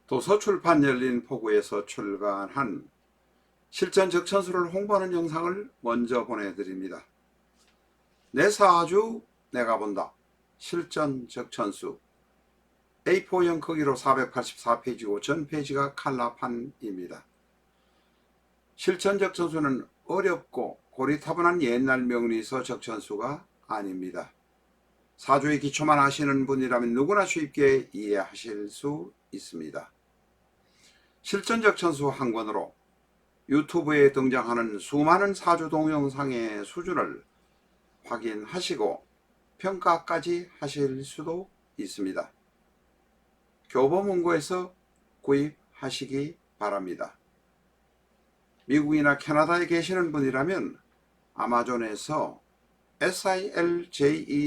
도서출판 열린포구에서 출간한 실전 적천수를 홍보하는 영상을 먼저 보내드립니다. 내 사주 내가 본다. 실전 적천수 A4형 크기로 484페이지고 전 페이지가 칼라판입니다. 실전 적천수는 어렵고 고리타분한 옛날 명리서 적천수가 아닙니다. 사주의 기초만 아시는 분이라면 누구나 쉽게 이해하실 수 있습니다. 실전 적천수 한 권으로 유튜브에 등장하는 수많은 사주 동영상의 수준을 확인하시고 평가까지 하실 수도 있습니다. 교보문고에서 구입하시기 바랍니다. 미국이나 캐나다에 계시는 분이라면 아마존에서 SILJEON을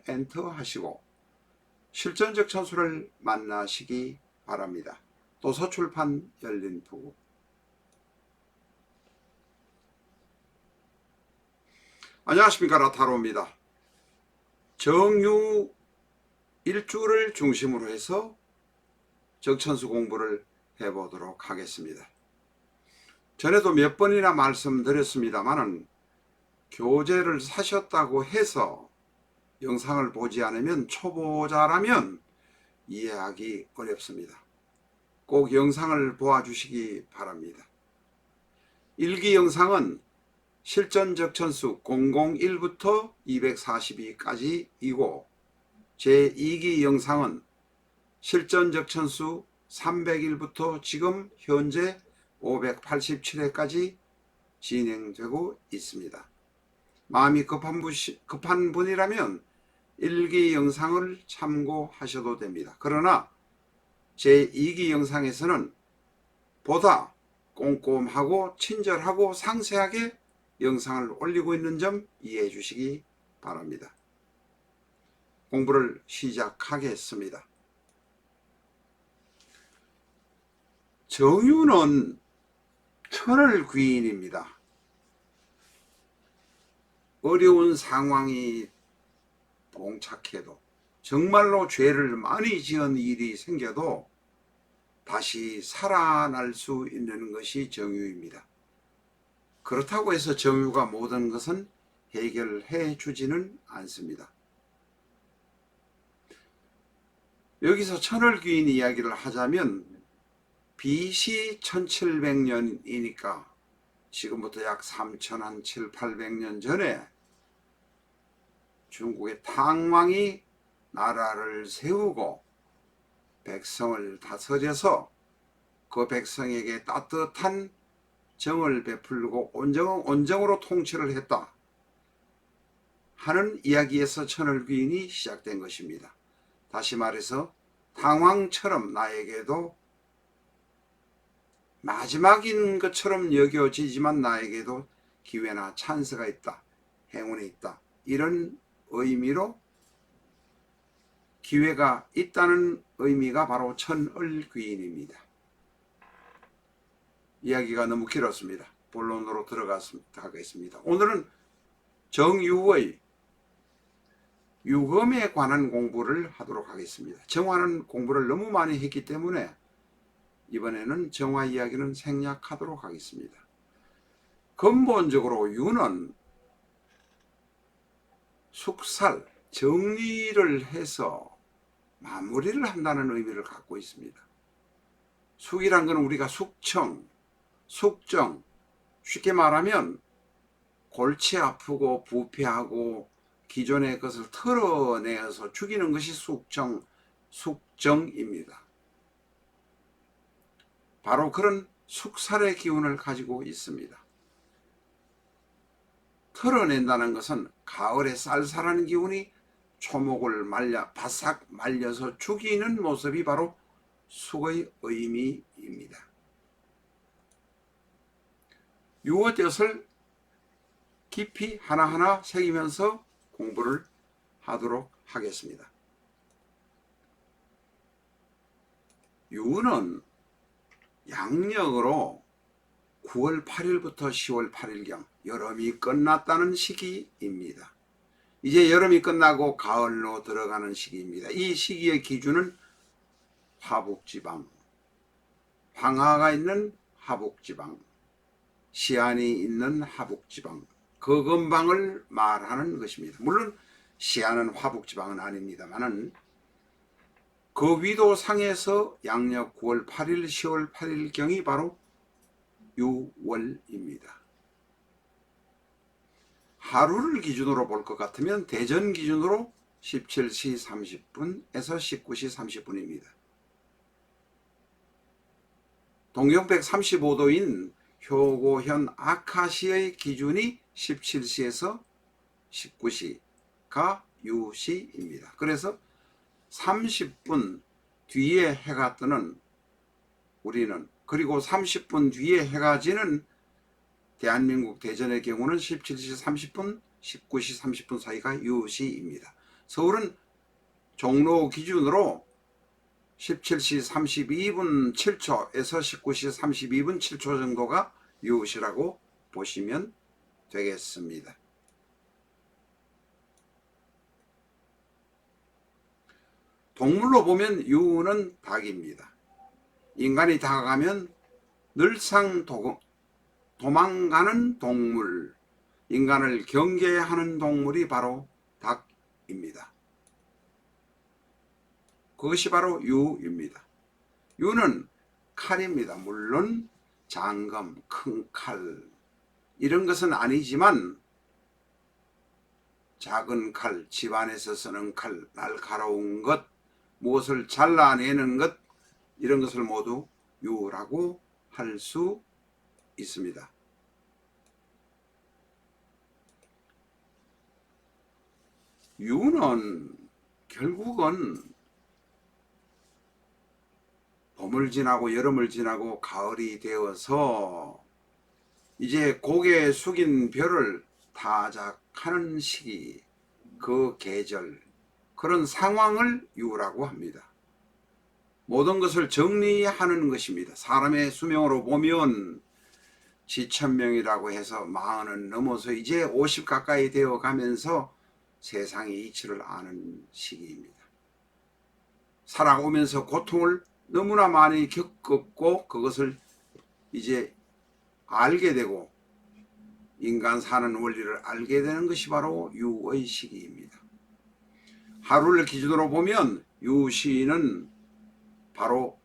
엔터하시고 실전 적천수를 만나시기 바랍니다. 도서출판 열린포구. 안녕하십니까, 라타로입니다. 정유 일주를 중심으로 해서 적천수 공부를 해보도록 하겠습니다. 전에도 몇 번이나 말씀드렸습니다만은 교재를 사셨다고 해서 영상을 보지 않으면 초보자라면 이해하기 어렵습니다. 꼭 영상을 보아주시기 바랍니다. 1기 영상은 실전 적천수 001부터 242까지이고 제2기 영상은 실전 적천수 301부터 지금 현재 587회까지 진행되고 있습니다. 마음이 급한 분이라면 1기 영상을 참고하셔도 됩니다. 그러나 제2기 영상에서는 보다 꼼꼼하고 친절하고 상세하게 영상을 올리고 있는 점 이해해 주시기 바랍니다. 공부를 시작하겠습니다. 정유는 천을 귀인입니다. 어려운 상황이 봉착해도 정말로 죄를 많이 지은 일이 생겨도 다시 살아날 수 있는 것이 정유입니다. 그렇다고 해서 정유가 모든 것은 해결해 주지는 않습니다. 여기서 천을귀인 이야기를 하자면 BC 1700년이니까 지금부터 약 3700~800년 전에 중국의 탕왕이 나라를 세우고 백성을 다스려서 그 백성에게 따뜻한 정을 베풀고 온정으로 통치를 했다 하는 이야기에서 천을귀인이 시작된 것입니다. 다시 말해서 탕왕처럼 나에게도 마지막인 것처럼 여겨지지만 나에게도 기회나 찬스가 있다, 행운이 있다, 이런 의미로 기회가 있다는 의미가 바로 천을귀인입니다. 이야기가 너무 길었습니다. 본론으로 들어가겠습니다. 오늘은 정유의 유금에 관한 공부를 하도록 하겠습니다. 정화는 공부를 너무 많이 했기 때문에 이번에는 정화 이야기는 생략하도록 하겠습니다. 근본적으로 유는 숙살, 정리를 해서 마무리를 한다는 의미를 갖고 있습니다. 숙이란 것은 우리가 숙청, 숙정, 쉽게 말하면 골치 아프고 부패하고 기존의 것을 털어내어서 죽이는 것이 숙정입니다. 바로 그런 숙살의 기운을 가지고 있습니다. 털어낸다는 것은 가을에 쌀쌀한 기운이 초목을 바싹 말려서 죽이는 모습이 바로 숙의 의미입니다. 유의 뜻을 깊이 하나하나 새기면서 공부를 하도록 하겠습니다. 유는 양력으로 9월 8일부터 10월 8일경 여름이 끝났다는 시기입니다. 이제 여름이 끝나고 가을로 들어가는 시기입니다. 이 시기의 기준은 화북지방, 황하가 있는 하북지방, 시안이 있는 하북지방, 그 근방을 말하는 것입니다. 물론 시안은 화북지방은 아닙니다만은 그 위도 상에서 양력 9월 8일, 10월 8일경이 바로 유월입니다. 하루를 기준으로 볼 것 같으면 대전 기준으로 17시 30분에서 19시 30분입니다. 동경 135도인 효고현 아카시의 기준이 17시에서 19시가 유시입니다. 그래서 30분 뒤에 해가 뜨는 우리는, 그리고 30분 뒤에 해가 지는 대한민국 대전의 경우는 17시 30분, 19시 30분 사이가 유시입니다. 서울은 종로 기준으로 17시 32분 7초에서 19시 32분 7초 정도가 유시라고 보시면 되겠습니다. 동물로 보면 유는 닭입니다. 인간이 다가가면 늘상 도망가는 동물, 인간을 경계하는 동물이 바로 닭입니다. 그것이 바로 유입니다. 유는 칼입니다. 물론 장검, 큰 칼 이런 것은 아니지만 작은 칼, 집안에서 쓰는 칼, 날카로운 것, 무엇을 잘라내는 것, 이런 것을 모두 유라고 할 수 있습니다. 유는 결국은 봄을 지나고 여름을 지나고 가을이 되어서 이제 고개 숙인 별을 타작하는 시기, 그 계절, 그런 상황을 유라고 합니다. 모든 것을 정리하는 것입니다. 사람의 수명으로 보면 지천명이라고 해서 40은 넘어서 이제 50 가까이 되어 가면서 세상의 이치를 아는 시기입니다. 살아오면서 고통을 너무나 많이 겪었고 그것을 이제 알게 되고 인간 사는 원리를 알게 되는 것이 바로 유의 시기입니다. 하루를 기준으로 보면 유시는 바로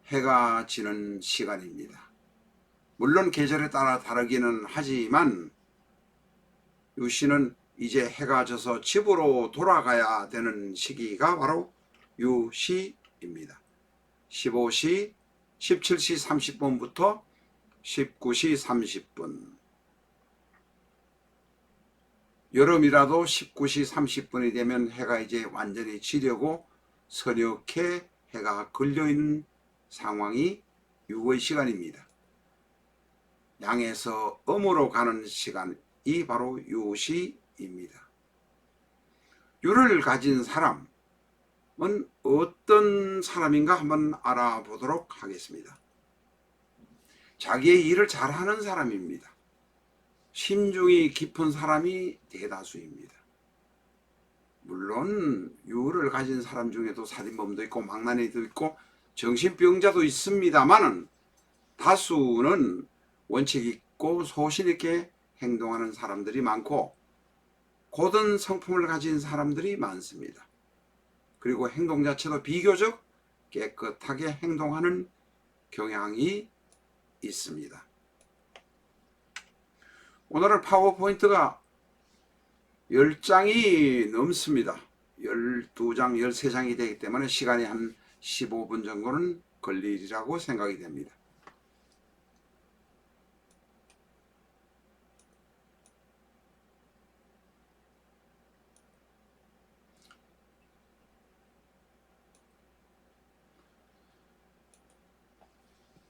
해가 지는 시간입니다. 물론 계절에 따라 다르기는 하지만 유시는 이제 해가 져서 집으로 돌아가야 되는 시기가 바로 유시입니다. 17시 30분부터 19시 30분. 여름이라도 19시 30분이 되면 해가 이제 완전히 지려고 서력해 해가 걸려있는 상황이 유의 시간입니다. 양에서 음으로 가는 시간이 바로 유시입니다. 유를 가진 사람은 어떤 사람인가 한번 알아보도록 하겠습니다. 자기의 일을 잘하는 사람입니다. 심중이 깊은 사람이 대다수입니다. 물론 유를 가진 사람 중에도 살인범도 있고 망나니도 있고 정신병자도 있습니다만 다수는 원칙 있고 소신 있게 행동하는 사람들이 많고 고든 성품을 가진 사람들이 많습니다. 그리고 행동 자체도 비교적 깨끗하게 행동하는 경향이 있습니다. 오늘은 파워포인트가 10장이 넘습니다. 12장, 13장이 되기 때문에 시간이 한 15분 정도는 걸리리라고 생각이 됩니다.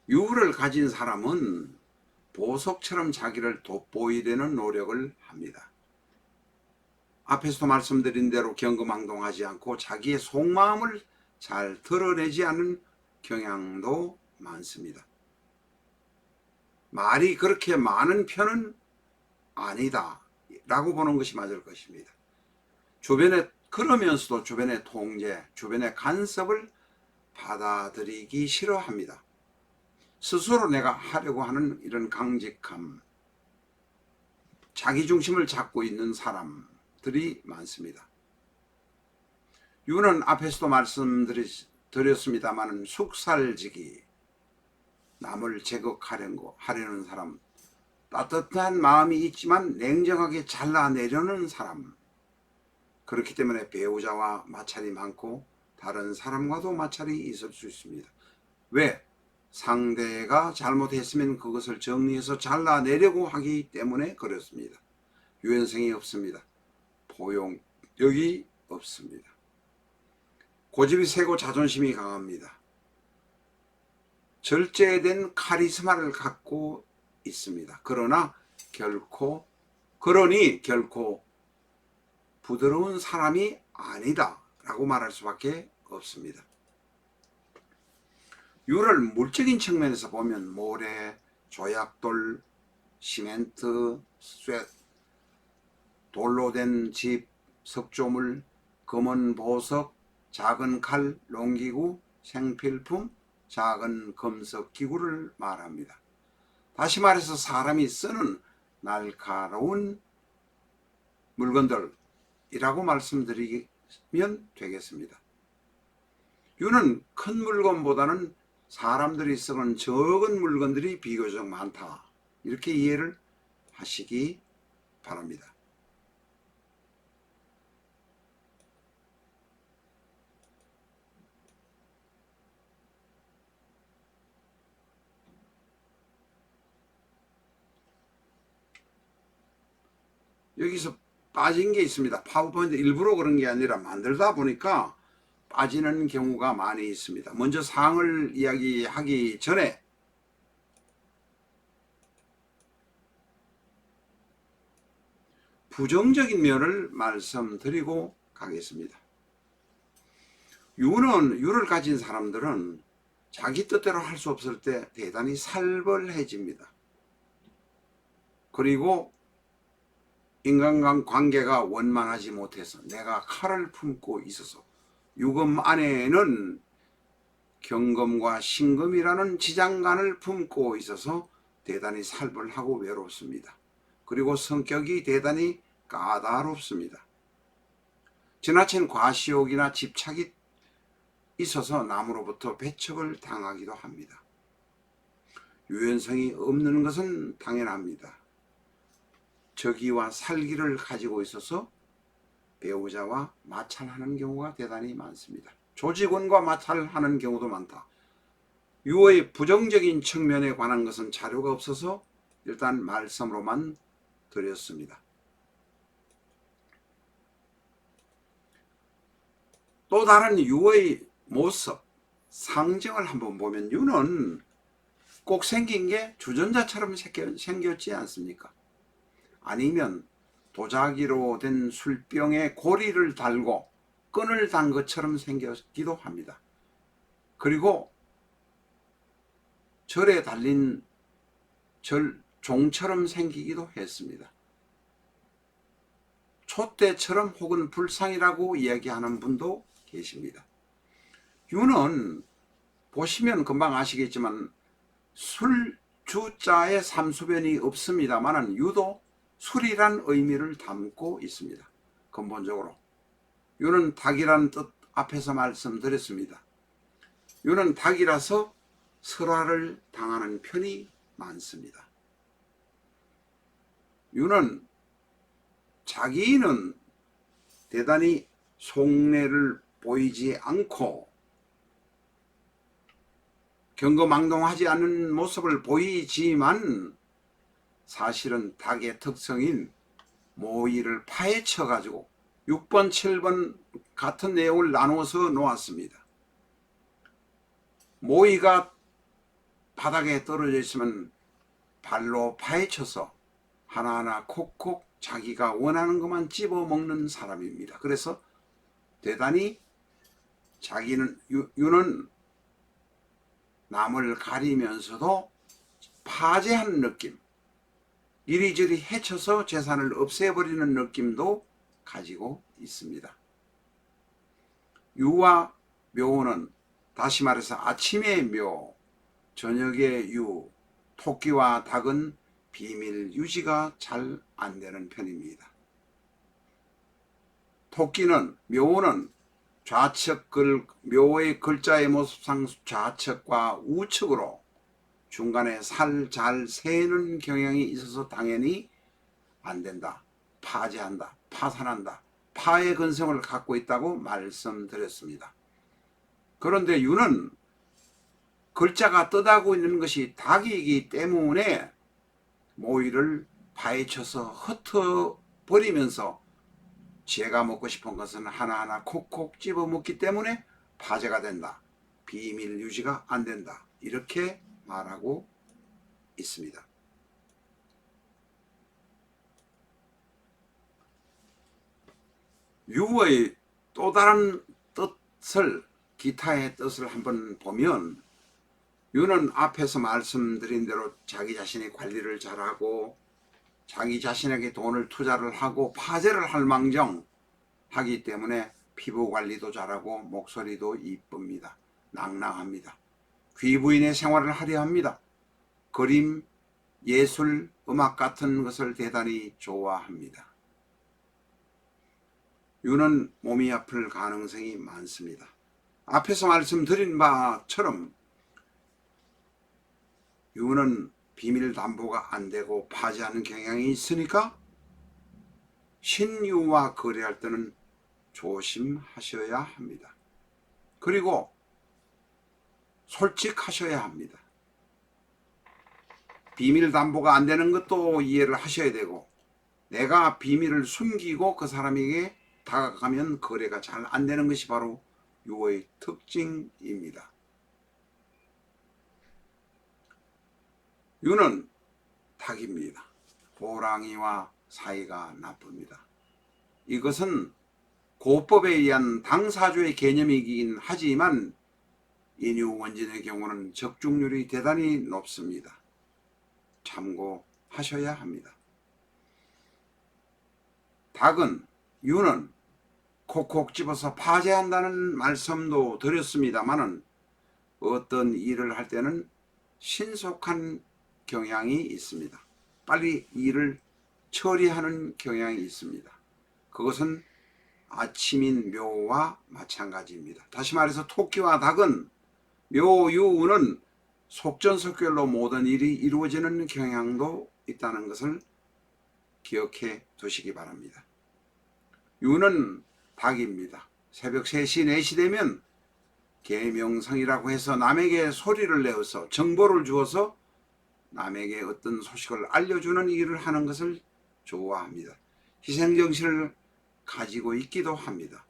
유를 가진 사람은 보석처럼 자기를 돋보이려는 노력을 합니다. 앞에서도 말씀드린 대로 경거망동하지 않고 자기의 속마음을 잘 드러내지 않는 경향도 많습니다. 말이 그렇게 많은 편은 아니다 라고 보는 것이 맞을 것입니다. 주변에 그러면서도 주변의 통제, 주변의 간섭을 받아들이기 싫어합니다. 스스로 내가 하려고 하는 이런 강직함, 자기중심을 잡고 있는 사람들이 많습니다. 유는 앞에서도 말씀드렸습니다만 숙살지기, 남을 제거하려는 사람, 따뜻한 마음이 있지만 냉정하게 잘라내려는 사람, 그렇기 때문에 배우자와 마찰이 많고 다른 사람과도 마찰이 있을 수 있습니다. 왜? 상대가 잘못했으면 그것을 정리해서 잘라내려고 하기 때문에 그렇습니다. 유연성이 없습니다. 포용력이 없습니다. 고집이 세고 자존심이 강합니다. 절제된 카리스마를 갖고 있습니다. 그러니 결코 부드러운 사람이 아니다 라고 말할 수밖에 없습니다. 유를 물적인 측면에서 보면 모래, 조약돌, 시멘트, 쇠, 돌로 된 집, 석조물, 검은 보석, 작은 칼, 농기구, 생필품, 작은 금속 기구를 말합니다. 다시 말해서 사람이 쓰는 날카로운 물건들이라고 말씀드리면 되겠습니다. 유는 큰 물건보다는 사람들이 쓰는 적은 물건들이 비교적 많다. 이렇게 이해를 하시기 바랍니다. 여기서 빠진 게 있습니다. 파워포인트 일부러 그런 게 아니라 만들다 보니까 빠지는 경우가 많이 있습니다. 먼저 사항을 이야기하기 전에 부정적인 면을 말씀드리고 가겠습니다. 유를 가진 사람들은 자기 뜻대로 할 수 없을 때 대단히 살벌해집니다. 그리고 인간간 관계가 원만하지 못해서 내가 칼을 품고 있어서 유금 안에는 경금과 신금이라는 지장간을 품고 있어서 대단히 살벌하고 외롭습니다. 그리고 성격이 대단히 까다롭습니다. 지나친 과시욕이나 집착이 있어서 남으로부터 배척을 당하기도 합니다. 유연성이 없는 것은 당연합니다. 적의와 살기를 가지고 있어서 배우자와 마찰하는 경우가 대단히 많습니다. 조직원과 마찰하는 경우도 많다. 유의 부정적인 측면에 관한 것은 자료가 없어서 일단 말씀으로만 드렸습니다. 또 다른 유의 모습, 상징을 한번 보면 유는 꼭 생긴 게 주전자처럼 생겼지 않습니까? 아니면 도자기로 된 술병에 고리를 달고 끈을 단 것처럼 생겼기도 합니다. 그리고 절에 달린 종처럼 생기기도 했습니다. 촛대처럼 혹은 불상이라고 이야기하는 분도 계십니다. 유는 보시면 금방 아시겠지만 주자에 삼수변이 없습니다만 유도 술이란 의미를 담고 있습니다. 근본적으로 유는 닭이란 뜻 앞에서 말씀드렸습니다. 유는 닭이라서 설화를 당하는 편이 많습니다. 유는 자기는 대단히 속내를 보이지 않고 경거망동하지 않는 모습을 보이지만 사실은 닭의 특성인 모의를 파헤쳐 가지고 6번, 7번 같은 내용을 나누어서 놓았습니다. 모의가 바닥에 떨어져 있으면 발로 파헤쳐서 하나하나 콕콕 자기가 원하는 것만 찝어먹는 사람입니다. 그래서 대단히 유는 남을 가리면서도 파괴하는 느낌, 이리저리 해쳐서 재산을 없애버리는 느낌도 가지고 있습니다. 유와 묘는 다시 말해서 아침에 묘, 저녁에 유, 토끼와 닭은 비밀 유지가 잘 안 되는 편입니다. 토끼는, 묘는 묘의 글자의 모습상 좌측과 우측으로 중간에 살 잘 새는 경향이 있어서 당연히 안 된다. 파괴한다. 파산한다. 파의 근성을 갖고 있다고 말씀드렸습니다. 그런데 유는 글자가 뜻하고 있는 것이 닭이기 때문에 모이를 파헤쳐서 흩어버리면서 제가 먹고 싶은 것은 하나하나 콕콕 집어 먹기 때문에 파괴가 된다. 비밀 유지가 안 된다. 이렇게 말하고 있습니다. 유의 또 다른 뜻을, 기타의 뜻을 한번 보면, 유는 앞에서 말씀드린 대로 자기 자신의 관리를 잘하고 자기 자신에게 돈을 투자를 하고 파재를 할 망정 하기 때문에 피부 관리도 잘하고 목소리도 이쁩니다. 낭낭합니다. 귀부인의 생활을 하려 합니다. 그림, 예술, 음악 같은 것을 대단히 좋아합니다. 유는 몸이 아플 가능성이 많습니다. 앞에서 말씀드린 바처럼 유는 비밀 담보가 안 되고 파지하는 경향이 있으니까 신유와 거래할 때는 조심하셔야 합니다. 그리고 솔직하셔야 합니다. 비밀 담보가 안 되는 것도 이해를 하셔야 되고, 내가 비밀을 숨기고 그 사람에게 다가가면 거래가 잘 안 되는 것이 바로 유의 특징입니다. 유는 닭입니다. 호랑이와 사이가 나쁩니다. 이것은 고법에 의한 당사주의 개념이긴 하지만 인유원진의 경우는 적중률이 대단히 높습니다. 참고하셔야 합니다. 닭은, 유는 콕콕 집어서 파괴한다는 말씀도 드렸습니다마는 어떤 일을 할 때는 신속한 경향이 있습니다. 빨리 일을 처리하는 경향이 있습니다. 그것은 아침인 묘와 마찬가지입니다. 다시 말해서 토끼와 닭은, 묘유는 속전속결로 모든 일이 이루어지는 경향도 있다는 것을 기억해 두시기 바랍니다. 유는 닭입니다. 새벽 3시, 4시 되면 계명성이라고 해서 남에게 소리를 내어서 정보를 주어서 남에게 어떤 소식을 알려주는 일을 하는 것을 좋아합니다. 희생정신을 가지고 있기도 합니다.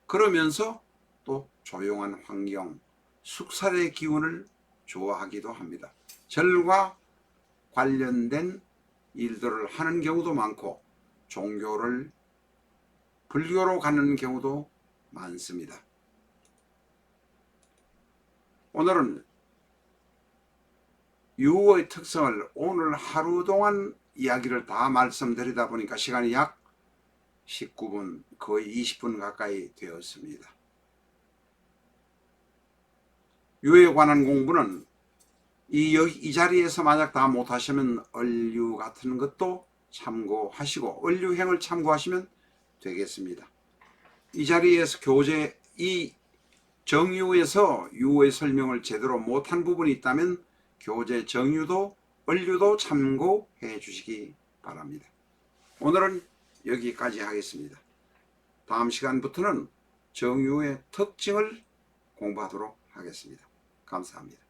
그러면서 또 조용한 환경, 숙살의 기운을 좋아하기도 합니다. 절과 관련된 일들을 하는 경우도 많고 종교를 불교로 가는 경우도 많습니다. 오늘은 유의 특성을 오늘 하루 동안 이야기를 다 말씀드리다 보니까 시간이 약 19분, 거의 20분 가까이 되었습니다. 유에 관한 공부는 이 자리에서 만약 다 못하시면 얼류 같은 것도 참고하시고 얼류행을 참고하시면 되겠습니다. 이 자리에서 이 정유에서 유의 설명을 제대로 못한 부분이 있다면 교재 정유도 얼류도 참고해 주시기 바랍니다. 오늘은 여기까지 하겠습니다. 다음 시간부터는 정유의 특징을 공부하도록 하겠습니다. 감사합니다.